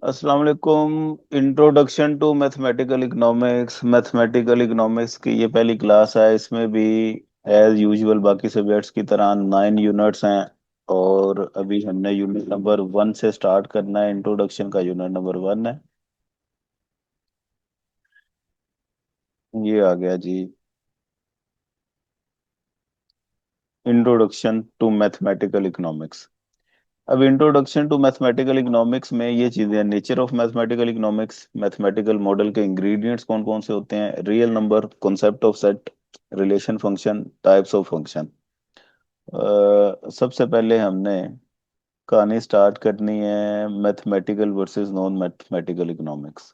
अस्सलाम वालेकुम। Introduction to mathematical economics. Mathematical economics की ये पहली क्लास है। इसमें भी एज यूजुअल बाकी सब्जेक्ट्स की तरह 9 यूनिट्स हैं। और अभी हमने यूनिट नंबर 1 से स्टार्ट करना है। इंट्रोडक्शन का यूनिट नंबर 1 है। ये आ गया जी। Introduction to mathematical economics. अब इंट्रोडक्शन टू मैथमेटिकल इकोनॉमिक्स में ये चीजें, nature of mathematical economics, mathematical model के इंग्रेडिएंट्स कौन कौन से होते हैं, real number, concept of set, relation function, types of function. सबसे पहले हमने कहानी स्टार्ट करनी है mathematical versus non mathematical economics.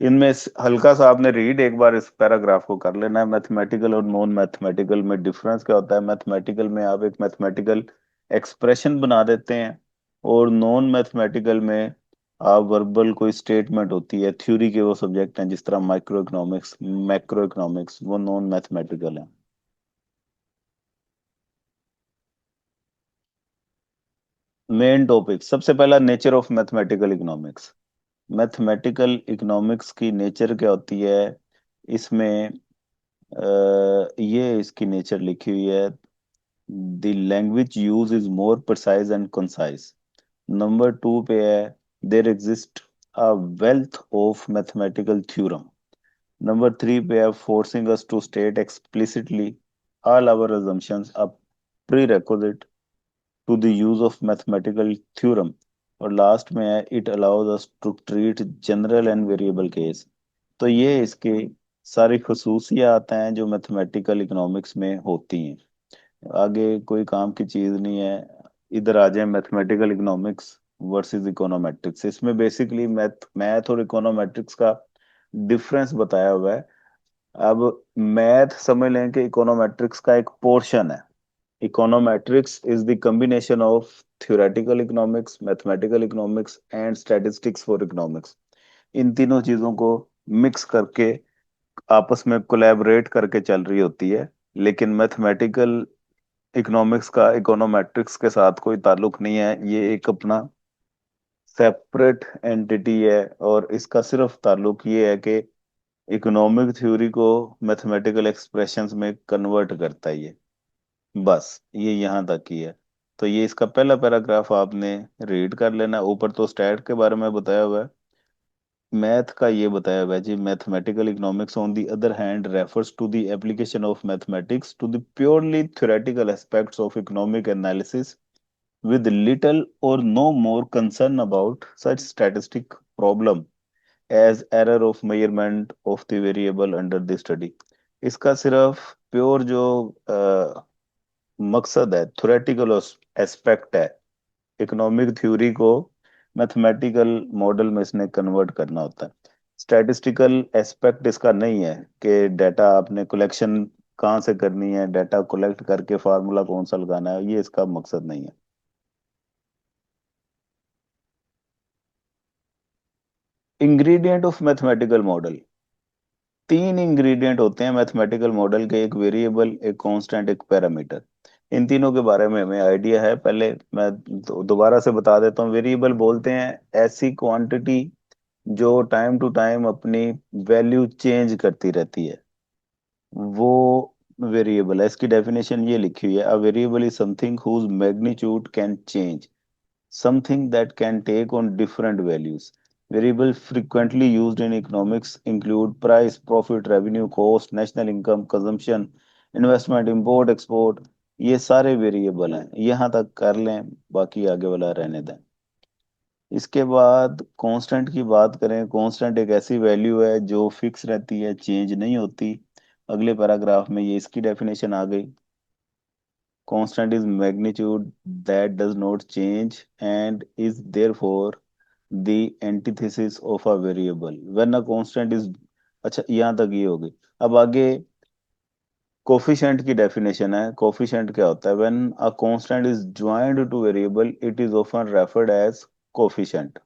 इनमें हल्का सा आपने रीड एक बार इस पैराग्राफ को कर लेना है। मैथमेटिकल और नॉन मैथमेटिकल में डिफरेंस क्या होता है। मैथमेटिकल में आप एक मैथमेटिकल एक्सप्रेशन बना देते हैं, और नॉन मैथमेटिकल में आप वर्बल कोई स्टेटमेंट होती है, थ्योरी के वो सब्जेक्ट हैं जिस तरह माइक्रो इकोनॉमिक्स, मैक्रो इकोनॉमिक्स, वो नॉन मैथमेटिकल है। मेन टॉपिक सबसे पहला, nature of mathematical economics. Mathematical economics की नेचर क्या होती है। इसमें ये इसकी नेचर लिखी हुई है। The language use is more precise and concise. Number 2 पे है, there exist a wealth of mathematical theorem. Number 3 पे है, forcing us to state explicitly all our assumptions a prerequisite to the use of mathematical theorem। और last में है, it allows us to treat general and variable case. तो ये इसके सारी खसूसियात हैं जो मैथमेटिकल इकोनॉमिक्स में होती हैं। आगे कोई काम की चीज नहीं है। इधर आ जाए, मैथमेटिकल इकोनॉमिक्स वर्सेस इकोनोमेट्रिक्स। इसमें बेसिकली मैथ मैथ और इकोनोमेट्रिक्स का डिफरेंस बताया हुआ है। अब मैथ समझ लें कि इकोनोमेट्रिक्स का एक पोर्शन है। Econometrics is the combination of theoretical economics, mathematical economics and statistics for economics. इन तीनों चीजों को मिक्स करके आपस में कोलैबोरेट करके चल रही होती है। लेकिन मैथमेटिकल इकोनॉमिक्स का इकोनोमेट्रिक्स के साथ कोई ताल्लुक नहीं है। ये एक अपना सेपरेट एंटिटी है, और इसका सिर्फ ताल्लुक ये है कि इकोनॉमिक थ्योरी को मैथमेटिकल एक्सप्रेशंस में कन्वर्ट करता है ये। बस ये यहाँ तक ही है। तो ये इसका पहला पैराग्राफ आपने रीड कर लेना। ऊपर तो स्टैट के बारे में बताया हुआ है। मैथ का ये बताया हुआ है जी। Mathematical economics on the other hand refers to the application of mathematics to the purely theoretical aspects of economic analysis, with little or no more concern about such statistic problem as error of measurement of the variable under the study। इसका सिर्फ pure जो मकसद है, theoretical aspect है, economic theory को mathematical model में इसने convert करना होता है। स्टैटिस्टिकल एस्पेक्ट इसका नहीं है कि डाटा आपने कलेक्शन कहाँ से करनी है, डाटा कलेक्ट करके फार्मूला कौन सा लगाना है, ये इसका मकसद नहीं है। Ingredient of mathematical model. 3 ingredient होते हैं मैथमेटिकल मॉडल के, एक वेरिएबल, एक कांस्टेंट, एक पैरामीटर। इन तीनों के बारे में हमें आइडिया है। पहले मैं दोबारा से बता देता हूँ। वेरिएबल बोलते हैं ऐसी क्वांटिटी जो टाइम टू टाइम अपनी वैल्यू चेंज करती रहती है, वो वेरिएबल है। इसकी डेफिनेशन ये लिखी हुई है, a variable is something whose magnitude can change, something that can take on different values। Variables frequently used in economics include price, profit, revenue, cost, national income, consumption, investment, import, export। ये सारे variable हैं। यहाँ तक कर लें, बाकी आगे वाला रहने दें। इसके बाद कांस्टेंट की बात करें। कांस्टेंट एक ऐसी वैल्यू है जो फिक्स रहती है, चेंज नहीं होती। अगले पैराग्राफ में ये इसकी डेफिनेशन आ गई। Constant is magnitude that does not change and is therefore the antithesis of a variable when a constant is। अच्छा, यहाँ तक ये हो गई। अब आगे कोफिशिएंट की डेफिनेशन है। कोफिशिएंट क्या होता है। When a constant is joined to variable it is often referred as coefficient.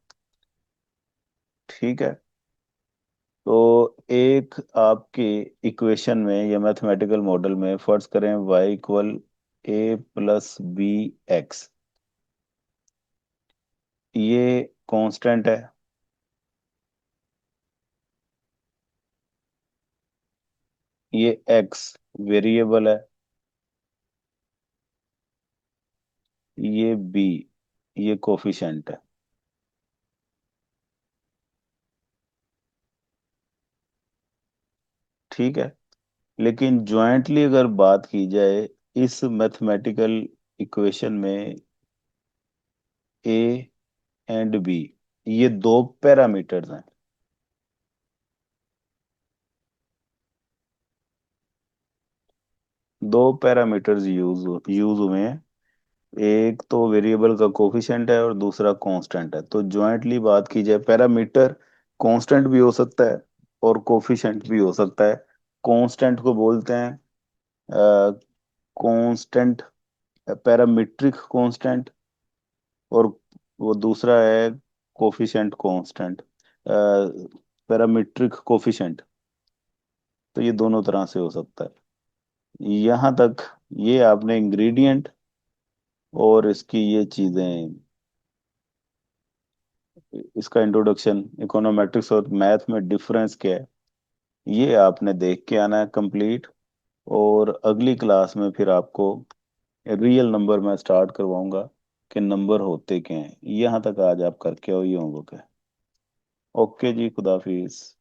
ठीक है। तो एक आपके इक्वेशन में या मैथमेटिकल मॉडल में फर्ज करें y इक्वल ए प्लस बी एक्स। ये कांस्टेंट है। ये एक्स वेरिएबल है, ये बी ये कोफिशिएंट है। ठीक है, लेकिन ज्वाइंटली अगर बात की जाए इस मैथमेटिकल इक्वेशन में, ए एंड बी ये दो पैरामीटर्स हैं। दो पैरामीटर्स यूज हुए हैं। एक तो वेरिएबल का कोफिशिएंट है और दूसरा कांस्टेंट है। तो ज्वाइंटली बात की जाए, पैरामीटर कांस्टेंट भी हो सकता है और कोफिशिएंट भी हो सकता है। कांस्टेंट को बोलते हैं कांस्टेंट, पैरामीट्रिक कांस्टेंट, और वो दूसरा है कोफिशिएंट कांस्टेंट, पैरामीट्रिक कोफिशिएंट। तो ये दोनों तरह से हो सकता है। यहाँ तक ये आपने इंग्रेडिएंट और इसकी ये चीजें, इसका इंट्रोडक्शन, इकोनोमेट्रिक्स और मैथ में डिफरेंस क्या है, ये आपने देख के आना है कंप्लीट। और अगली क्लास में फिर आपको रियल नंबर मैं स्टार्ट करवाऊंगा कि नंबर होते क्या हैं। यहाँ तक आज आप करके आओ, ये होमवर्क है। ओके जी, खुदाफिज।